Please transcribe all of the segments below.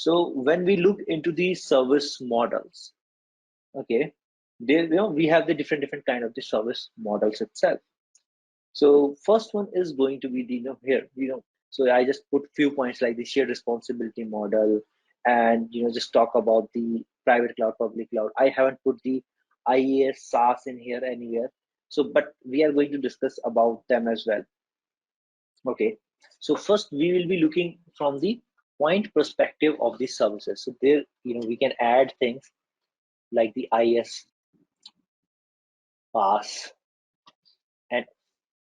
So when we look into the service models, okay, there we have the different kind of the service models itself. So first one is going to be the here so I just put few points like the shared responsibility model, and just talk about the private cloud, public cloud. I haven't put the IaaS, SaaS in here anywhere, so but we are going to discuss about them as well. Okay, so first we will be looking from the point perspective of the services. So there we can add things like the IaaS, PaaS, and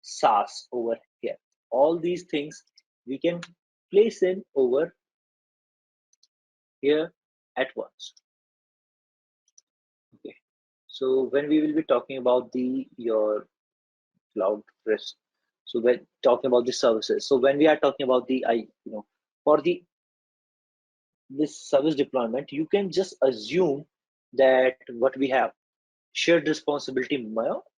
SaaS over here. All these things we can place in over here at once. Okay, so when we will be talking about the your cloud risk, so when talking about the services, so when we are talking about the for the this service deployment, you can just assume that what we have shared responsibility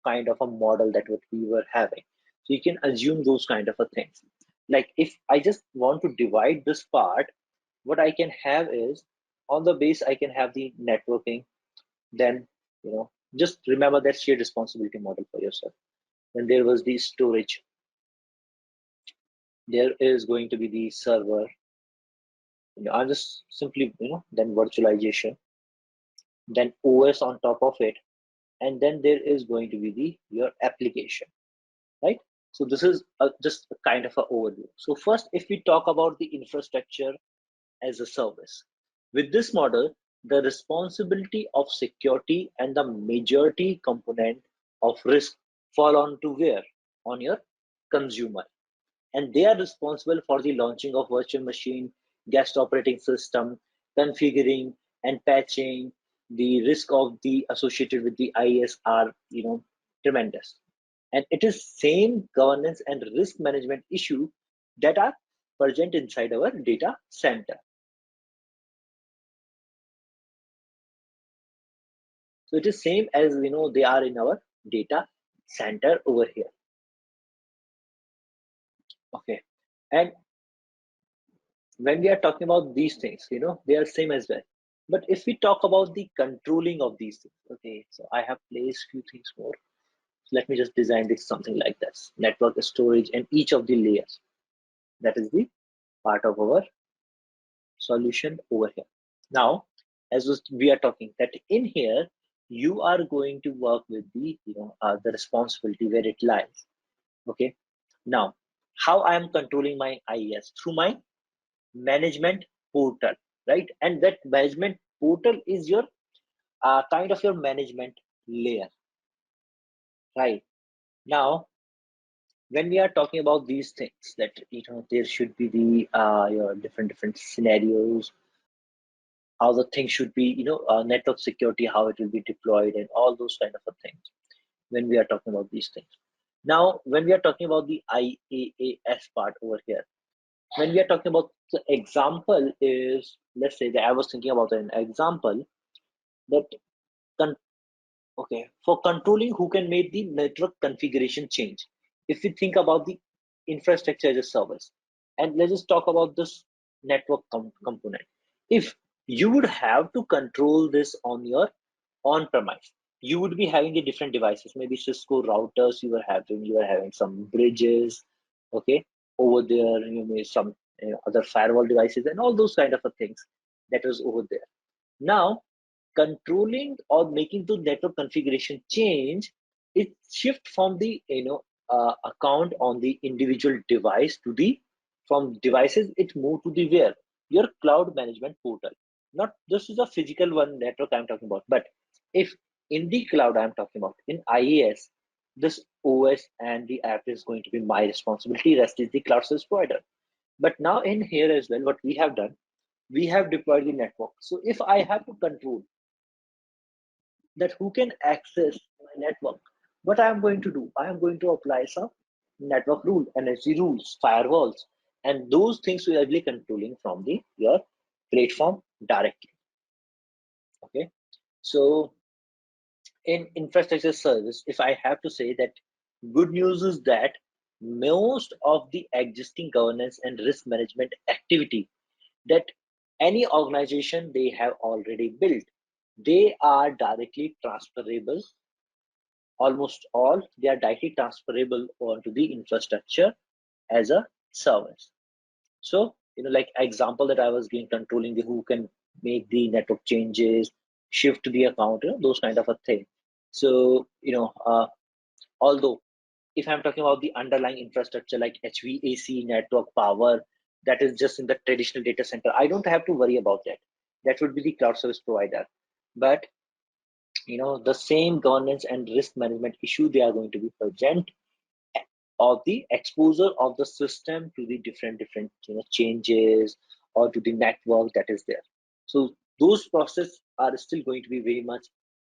kind of a model that what we were having. So you can assume those kind of a things. Like if I just want to divide this part, what I can have is on the base I can have the networking. Then just remember that shared responsibility model for yourself. Then there was the storage. There is going to be the server. I'm just simply then virtualization. Then OS on top of it, and then there is going to be the your application, right? So this is just a kind of an overview. So first, if we talk about the infrastructure as a service, with this model, the responsibility of security and the majority component of risk fall on to where? On your consumer. And they are responsible for the launching of virtual machine, guest operating system, configuring and patching. The risk of the associated with the IaaS are tremendous, and it is same governance and risk management issue that are present inside our data center. So it is same as they are in our data center over here. Okay, and when we are talking about these things, they are same as well. But if we talk about the controlling of these things, okay, so I have placed few things more. Let me just design this something like this: network, storage, and each of the layers. That is the part of our solution over here. Now, as we are talking that in here, you are going to work with the the responsibility where it lies. Okay. Now, how I am controlling my IaaS? Through my management portal, right? And that management portal is your kind of your management layer, right? Now, when we are talking about these things, that there should be the your different scenarios, how the thing should be, network security, how it will be deployed, and all those kind of things. When we are talking about these things, now when we are talking about the IaaS part over here, when we are talking about the example is, let's say that I was thinking about an example that okay, for controlling who can make the network configuration change. If we think about the infrastructure as a service, and let's just talk about this network component. If you would have to control this on your on-premise, you would be having the different devices, maybe Cisco routers you are having some bridges, okay, over there, you may some other firewall devices and all those kind of things that was over there. Now, controlling or making the network configuration change, it shift from the account on the individual device to the from devices it move to the where your cloud management portal. Not this is a physical one network I'm talking about, but if in the cloud I'm talking about in IaaS, this OS and the app is going to be my responsibility, rest is the cloud service provider. But now in here as well, what we have done, we have deployed the network. So if I have to control that who can access my network, what I am going to do, I am going to apply some network rule, NSG rules, firewalls, and those things we are really controlling from the your platform directly. Okay, so in infrastructure service, if I have to say that, good news is that most of the existing governance and risk management activity that any organization they have already built. They are directly transferable, almost all, they are directly transferable onto the infrastructure as a service. So, like example that I was giving, controlling the who can make the network changes, shift the account, those kind of a thing. So, although if I'm talking about the underlying infrastructure like HVAC, network power, that is just in the traditional data center, I don't have to worry about that. That would be the cloud service provider. But the same governance and risk management issue they are going to be present of the exposure of the system to the different changes or to the network that is there. So those processes are still going to be very much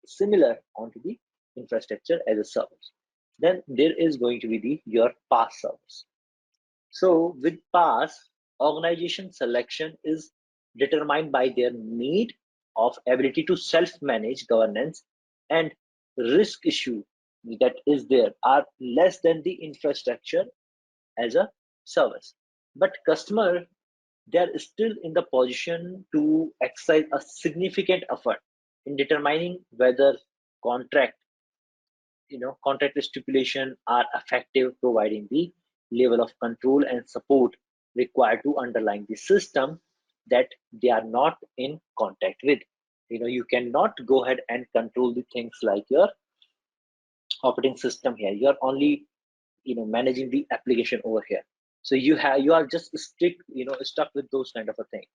similar onto the infrastructure as a service. Then there is going to be the your PaaS service. So with PaaS, organization selection is determined by their need of ability to self-manage governance and risk issue that is there are less than the infrastructure as a service. But customer, they are still in the position to exercise a significant effort in determining whether contract contract stipulation are effective, providing the level of control and support required to underline the system that they are not in contact with. You cannot go ahead and control the things like your operating system here. You are only managing the application over here. So you are just stuck with those kind of a thing.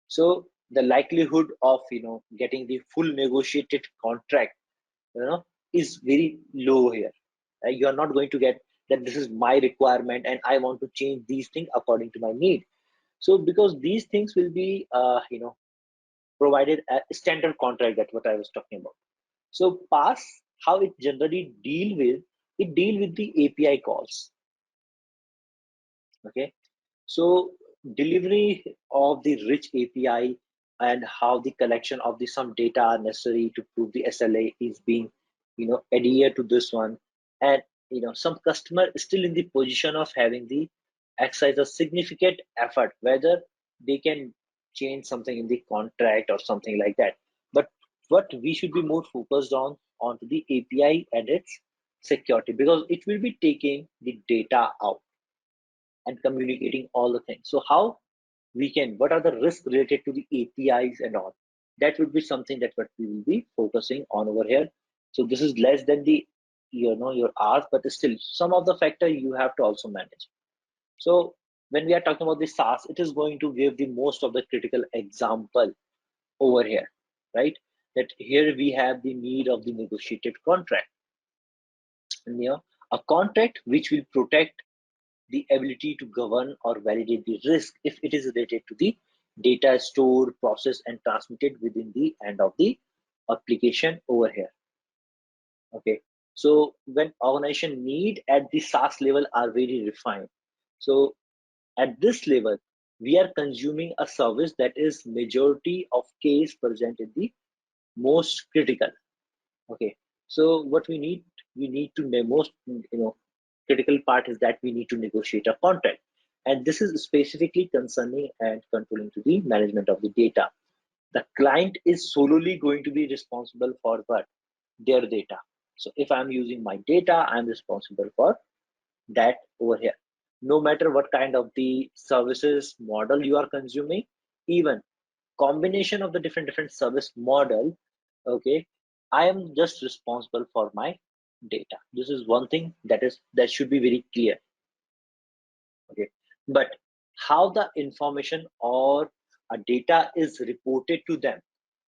So the likelihood of getting the full negotiated contract you know is very low here. You are not going to get that this is my requirement and I want to change these things according to my need. So because these things will be provided a standard contract, that's what I was talking about. So PaaS, how it generally deal with the API calls. Okay. So delivery of the rich API and how the collection of the some data are necessary to prove the SLA is being, adhere to this one. And, some customer is still in the position of having the exercise a significant effort, whether they can change something in the contract or something like that. But what we should be more focused onto the API and its security, because it will be taking the data out and communicating all the things. So how we can, what are the risks related to the APIs and all? That would be something that what we will be focusing on over here. So this is less than the your hours, but still some of the factor you have to also manage. So when we are talking about the SaaS, it is going to give the most of the critical example over here, right? That here we have the need of the negotiated contract. And, a contract which will protect the ability to govern or validate the risk if it is related to the data stored, processed, and transmitted within the end of the application over here. Okay. So when organization need at the SaaS level are very refined. So at this level, we are consuming a service that is majority of case present in the most critical. Okay. So what we need to most critical part is that we need to negotiate a contract, and this is specifically concerning and controlling to the management of the data. The client is solely going to be responsible for what their data. So if I'm using my data, I'm responsible for that over here, no matter what kind of the services model you are consuming. Even combination of the different service model, okay, I am just responsible for my data. This is one thing that should be very clear. Okay, but how the information or a data is reported to them,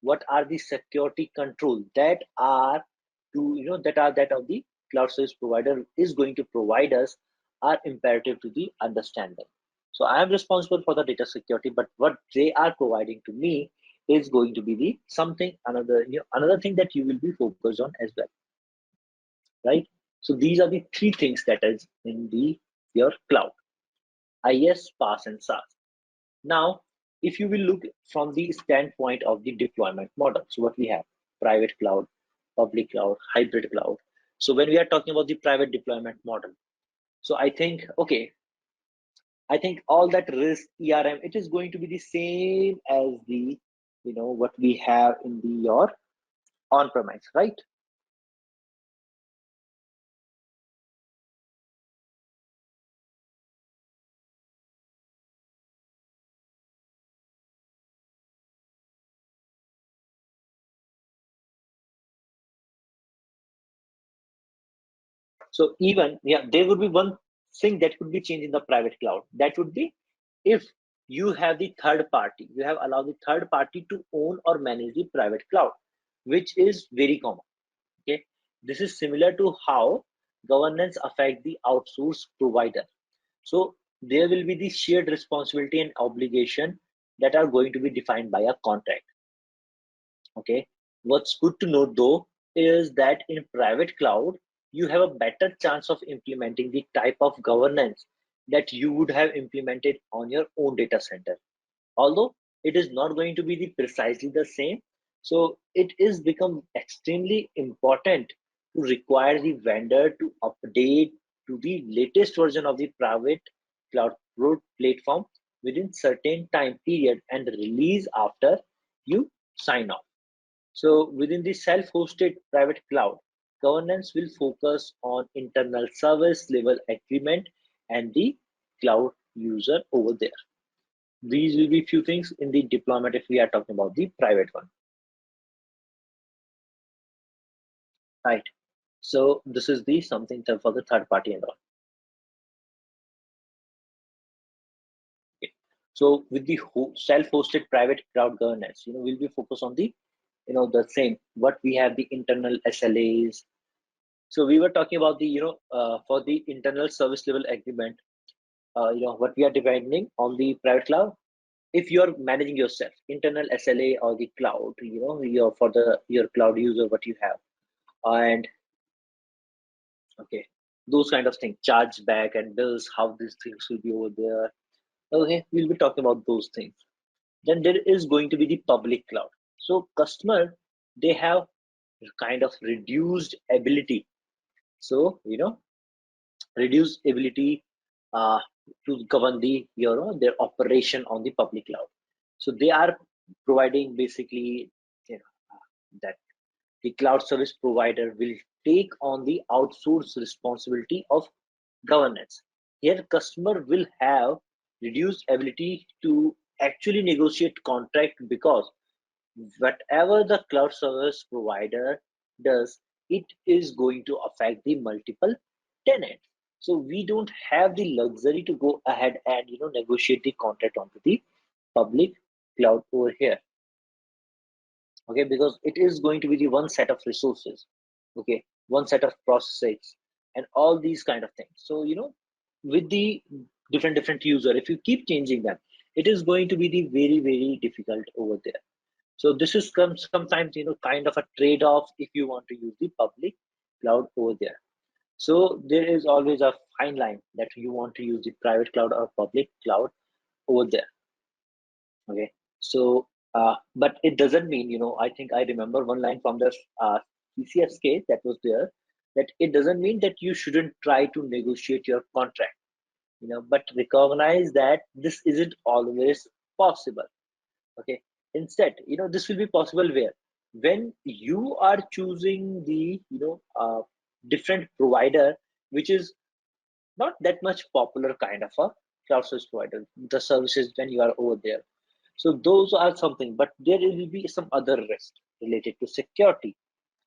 what are the security control that are to that of the cloud service provider is going to provide us are imperative to the understanding. So I am responsible for the data security, but what they are providing to me is going to be the something another another thing that you will be focused on as well, right? So these are the three things that is in the your cloud: IaaS, PaaS, and SaaS. Now, if you will look from the standpoint of the deployment model, so what we have: private cloud, public cloud, hybrid cloud. So when we are talking about the private deployment model, so I think, okay, I think all that risk ERM, it is going to be the same as the, what we have in the your on-premise, right? So even, yeah, there would be one thing that could be changed in the private cloud. That would be if you have the third party, you have allowed the third party to own or manage the private cloud, which is very common. Okay, this is similar to how governance affect the outsourced provider. So there will be the shared responsibility and obligation that are going to be defined by a contract. Okay, what's good to know though is that in private cloud, you have a better chance of implementing the type of governance that you would have implemented on your own data center. Although it is not going to be the precisely the same, so it is become extremely important to require the vendor to update to the latest version of the private cloud platform within certain time period and release after you sign off. So within the self-hosted private cloud, governance will focus on internal service level agreement and the cloud user over there. These will be few things in the deployment if we are talking about the private one, right? So this is the something for the third party and all. Okay. So with the self-hosted private cloud governance, we'll be focused on the, the same. What we have the internal SLAs. So we were talking about the, for the internal service level agreement. What we are defining on the private cloud. If you're managing yourself, internal SLA or the cloud, your for the your cloud user, what you have, and okay, those kind of things, charge back and bills, how these things will be over there. Okay, we'll be talking about those things. Then there is going to be the public cloud. So customer, they have kind of reduced ability. So reduced ability uh, to govern the their operation on the public cloud. So they are providing basically that the cloud service provider will take on the outsourced responsibility of governance. Here, customer will have reduced ability to actually negotiate contract because whatever the cloud service provider does, it is going to affect the multiple tenants. So we don't have the luxury to go ahead and negotiate the contract onto the public cloud over here. Okay, because it is going to be the one set of resources, okay, one set of processes and all these kind of things. So with the different user, if you keep changing them, it is going to be the very difficult over there. So this is sometimes kind of a trade-off if you want to use the public cloud over there. So there is always a fine line that you want to use the private cloud or public cloud over there. Okay, so but it doesn't mean, I think I remember one line from the CCSK that was there, that it doesn't mean that you shouldn't try to negotiate your contract, but recognize that this isn't always possible. Okay, instead, this will be possible where when you are choosing the different provider, which is not that much popular kind of a cloud service provider, the services when you are over there. So those are something, but there will be some other risk related to security,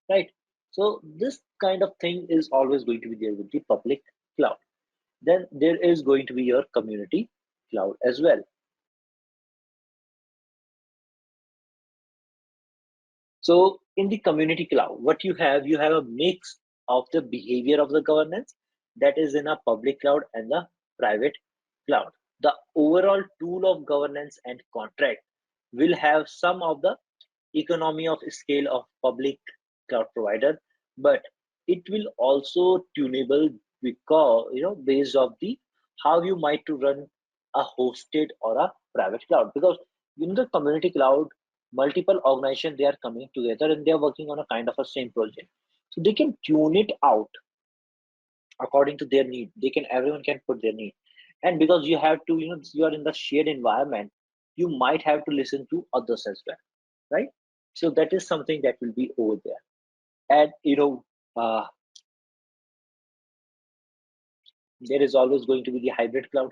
right? So this kind of thing is always going to be there with the public cloud. Then there is going to be your community cloud as well. So in the community cloud, what you have a mix of the behavior of the governance that is in a public cloud and the private cloud. The overall tool of governance and contract will have some of the economy of scale of public cloud provider, but it will also tunable because based of the how you might to run a hosted or a private cloud, because in the community cloud multiple organizations they are coming together and they are working on a kind of a same project, so they can tune it out according to their need. They can, everyone can put their need, And because you have to, you are in the shared environment, you might have to listen to others as well, right? So that is something that will be over there. And uh, there is always going to be the hybrid cloud.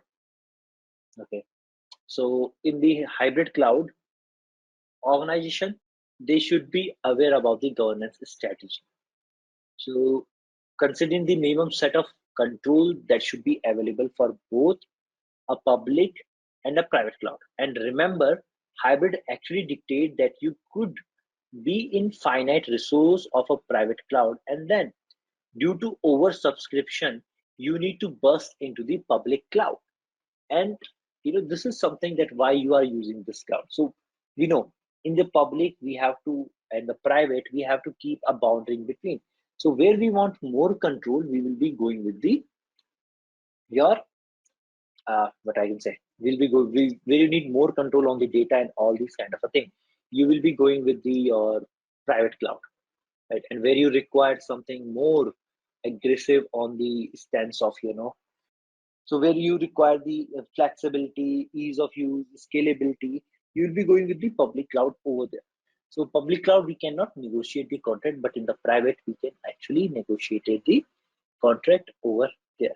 Okay, so in the hybrid cloud organization, they should be aware about the governance strategy. So considering the minimum set of control that should be available for both a public and a private cloud. And remember, hybrid actually dictate that you could be in finite resource of a private cloud, and then due to oversubscription, you need to burst into the public cloud. And this is something that why you are using this cloud. So we know in the public we have to, and the private we have to keep a boundary in between. So where we want more control, we will be going with the your what I can say, we'll be go we where you need more control on the data and all these kind of a thing, you will be going with the your private cloud, right? And where you require something more aggressive on the stance of so where you require the flexibility, ease of use, scalability, you will be going with the public cloud over there. So public cloud we cannot negotiate the contract, but in the private we can actually negotiate the contract over there.